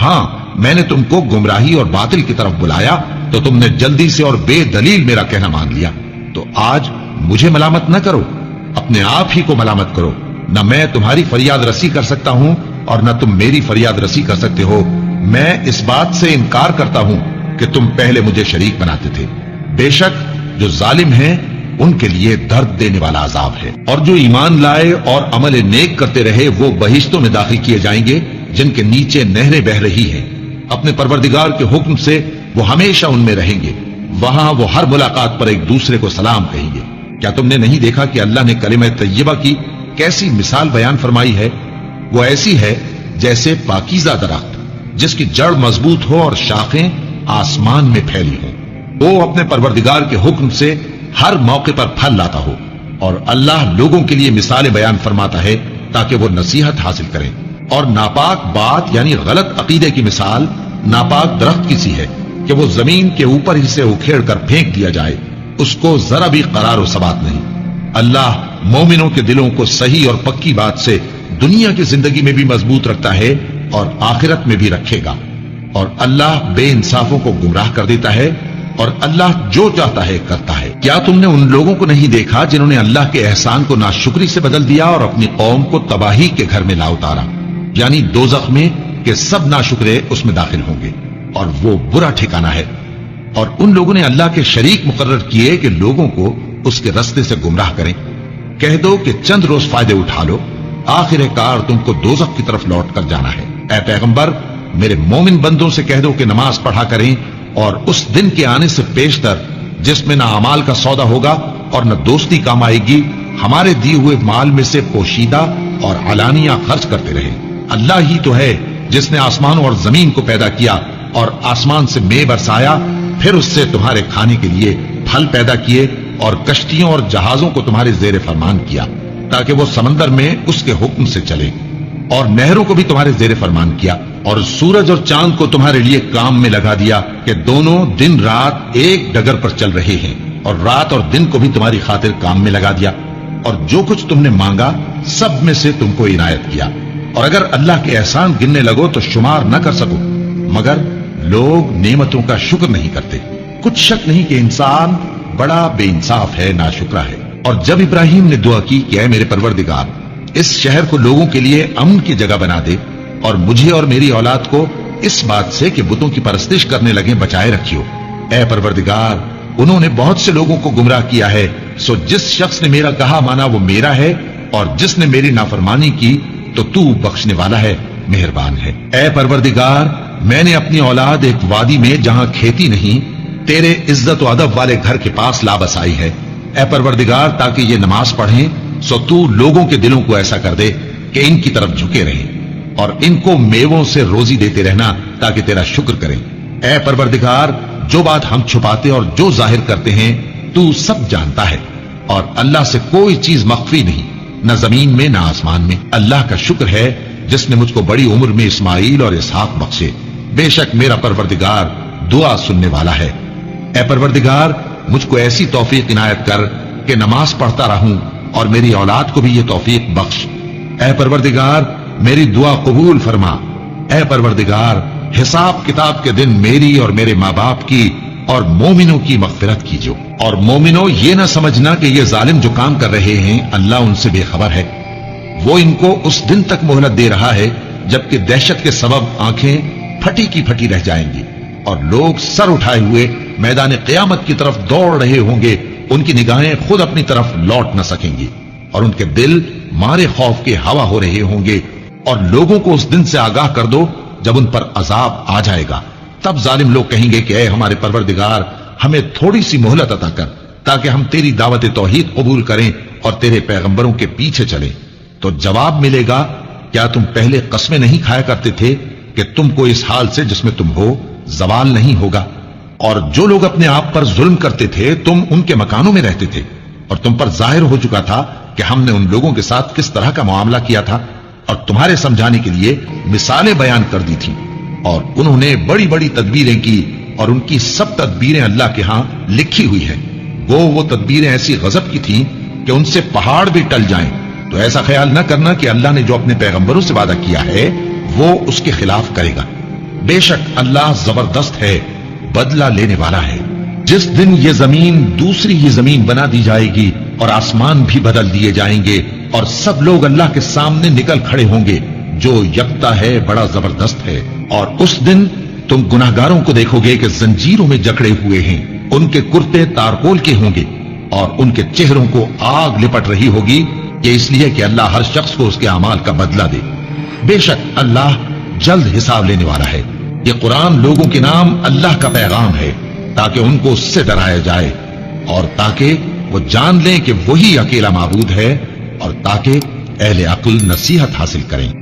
ہاں میں نے تم کو گمراہی اور باطل کی طرف بلایا تو تم نے جلدی سے اور بے دلیل میرا کہنا مان لیا. تو آج مجھے ملامت نہ کرو، اپنے آپ ہی کو ملامت کرو. نہ میں تمہاری فریاد رسی کر سکتا ہوں اور نہ تم میری فریاد رسی کر سکتے ہو. میں اس بات سے انکار کرتا ہوں کہ تم پہلے مجھے شریک بناتے تھے. بے شک جو ظالم ہیں ان کے لیے درد دینے والا عذاب ہے، اور جو ایمان لائے اور عمل نیک کرتے رہے وہ بہشتوں میں داخل کیے جائیں گے جن کے نیچے نہریں بہ رہی ہیں. اپنے پروردگار کے حکم سے وہ ہمیشہ ان میں رہیں گے. وہاں وہ ہر ملاقات پر ایک دوسرے کو سلام کہیں گے. کیا تم نے نہیں دیکھا کہ اللہ نے کلمہ طیبہ کی کیسی مثال بیان فرمائی ہے؟ وہ ایسی ہے جیسے پاکیزہ درخت جس کی جڑ مضبوط ہو اور شاخیں آسمان میں پھیلی ہوں. وہ اپنے پروردگار کے حکم سے ہر موقع پر پھل لاتا ہو. اور اللہ لوگوں کے لیے مثالیں بیان فرماتا ہے تاکہ وہ نصیحت حاصل کریں. اور ناپاک بات یعنی غلط عقیدے کی مثال ناپاک درخت کی سی ہے کہ وہ زمین کے اوپر ہی سے اکھیڑ کر پھینک دیا جائے، اس کو ذرا بھی قرار و ثبات نہیں. اللہ مومنوں کے دلوں کو صحیح اور پکی بات سے دنیا کی زندگی میں بھی مضبوط رکھتا ہے اور آخرت میں بھی رکھے گا. اور اللہ بے انصافوں کو گمراہ کر دیتا ہے اور اللہ جو چاہتا ہے کرتا ہے. کیا تم نے ان لوگوں کو نہیں دیکھا جنہوں نے اللہ کے احسان کو ناشکری سے بدل دیا اور اپنی قوم کو تباہی کے گھر میں لا اتارا، یعنی دوزخ میں، کہ سب ناشکرے اس میں داخل ہوں گے اور وہ برا ٹھکانہ ہے. اور ان لوگوں نے اللہ کے شریک مقرر کیے کہ لوگوں کو اس کے رستے سے گمراہ کریں. کہہ دو کہ چند روز فائدے اٹھا لو، آخر کار تم کو دوزخ کی طرف لوٹ کر جانا ہے. اے پیغمبر میرے مومن بندوں سے کہہ دو کہ نماز پڑھا کریں اور اس دن کے آنے سے پیشتر جس میں نہ اعمال کا سودا ہوگا اور نہ دوستی کام آئے گی ہمارے دیے ہوئے مال میں سے پوشیدہ اور علانیہ خرچ کرتے رہیں. اللہ ہی تو ہے جس نے آسمانوں اور زمین کو پیدا کیا اور آسمان سے مے برسایا، پھر اس سے تمہارے کھانے کے لیے پھل پیدا کیے اور کشتیوں اور جہازوں کو تمہارے زیر فرمان کیا تاکہ وہ سمندر میں اس کے حکم سے چلے، اور نہروں کو بھی تمہارے زیر فرمان کیا، اور سورج اور چاند کو تمہارے لیے کام میں لگا دیا کہ دونوں دن رات ایک ڈگر پر چل رہے ہیں، اور رات اور دن کو بھی تمہاری خاطر کام میں لگا دیا، اور جو کچھ تم نے مانگا سب میں سے تم کو عنایت کیا. اور اگر اللہ کے احسان گننے لگو تو شمار نہ کر سکو، مگر لوگ نعمتوں کا شکر نہیں کرتے. کچھ شک نہیں کہ انسان بڑا بے انصاف ہے، ناشکرا ہے. اور جب ابراہیم نے دعا کی کہ اے میرے پروردگار اس شہر کو لوگوں کے لیے امن کی جگہ بنا دے اور مجھے اور میری اولاد کو اس بات سے کہ بتوں کی پرستش کرنے لگے بچائے رکھیو. اے پروردگار انہوں نے بہت سے لوگوں کو گمراہ کیا ہے، سو جس شخص نے میرا کہا مانا وہ میرا ہے، اور جس نے میری نافرمانی کی تو تو بخشنے والا ہے، مہربان ہے. اے پروردگار میں نے اپنی اولاد ایک وادی میں جہاں کھیتی نہیں تیرے عزت و ادب والے گھر کے پاس لا بسائی ہے. اے پروردگار تاکہ یہ نماز پڑھیں سو تو لوگوں کے دلوں کو ایسا کر دے کہ ان کی طرف جھکے رہیں اور ان کو میووں سے روزی دیتے رہنا تاکہ تیرا شکر کریں. اے پروردگار جو بات ہم چھپاتے اور جو ظاہر کرتے ہیں تو سب جانتا ہے، اور اللہ سے کوئی چیز مخفی نہیں، نہ زمین میں نہ آسمان میں. اللہ کا شکر ہے جس نے مجھ کو بڑی عمر میں اسماعیل اور اسحاق بخشے. بے شک میرا پروردگار دعا سننے والا ہے. اے پروردگار مجھ کو ایسی توفیق عنایت کر کہ نماز پڑھتا رہوں اور میری اولاد کو بھی یہ توفیق بخش. اے پروردگار میری دعا قبول فرما. اے پروردگار حساب کتاب کے دن میری اور میرے ماں باپ کی اور مومنوں کی مغفرت کیجو. اور مومنوں یہ نہ سمجھنا کہ یہ ظالم جو کام کر رہے ہیں اللہ ان سے بے خبر ہے. وہ ان کو اس دن تک مہلت دے رہا ہے جبکہ دہشت کے سبب آنکھیں پھٹی کی پھٹی رہ جائیں گی اور لوگ سر اٹھائے ہوئے میدان قیامت کی طرف دوڑ رہے ہوں گے. ان کی نگاہیں خود اپنی طرف لوٹ نہ سکیں گی اور ان کے دل مارے خوف کے ہوا ہو رہے ہوں گے. اور لوگوں کو اس دن سے آگاہ کر دو جب ان پر عذاب آ جائے گا. تب ظالم لوگ کہیں گے کہ اے ہمارے پروردگار ہمیں تھوڑی سی مہلت عطا کر تاکہ ہم تیری دعوت توحید قبول کریں اور تیرے پیغمبروں کے پیچھے چلیں. تو جواب ملے گا کیا تم پہلے قسمیں نہیں کھایا کرتے تھے کہ تم کو اس حال سے جس میں تم ہو زوال نہیں ہوگا؟ اور جو لوگ اپنے آپ پر ظلم کرتے تھے تم ان کے مکانوں میں رہتے تھے اور تم پر ظاہر ہو چکا تھا کہ ہم نے ان لوگوں کے ساتھ کس طرح کا معاملہ کیا تھا، اور تمہارے سمجھانے کے لیے مثالیں بیان کر دی تھی. اور انہوں نے بڑی بڑی تدبیریں کی اور ان کی سب تدبیریں اللہ کے ہاں لکھی ہوئی ہیں. وہ تدبیریں ایسی غضب کی تھیں کہ ان سے پہاڑ بھی ٹل جائیں. تو ایسا خیال نہ کرنا کہ اللہ نے جو اپنے پیغمبروں سے وعدہ کیا ہے وہ اس کے خلاف کرے گا. بے شک اللہ زبردست ہے، بدلہ لینے والا ہے۔ جس دن یہ زمین دوسری ہی زمین بنا دی جائے گی اور آسمان بھی بدل دیے جائیں گے اور سب لوگ اللہ کے سامنے نکل کھڑے ہوں گے، جو یکتا ہے، بڑا زبردست ہے۔ اور اس دن تم گناہگاروں کو دیکھو گے کہ زنجیروں میں جکڑے ہوئے ہیں، ان کے کرتے تارکول کے ہوں گے اور ان کے چہروں کو آگ لپٹ رہی ہوگی، یہ اس لیے کہ اللہ ہر شخص کو اس کے اعمال کا بدلہ دے۔ بے شک اللہ جلد حساب لینے والا ہے۔ یہ قرآن لوگوں کے نام اللہ کا پیغام ہے تاکہ ان کو اس سے ڈرایا جائے اور تاکہ وہ جان لیں کہ وہی اکیلا معبود ہے اور تاکہ اہل عقل نصیحت حاصل کریں۔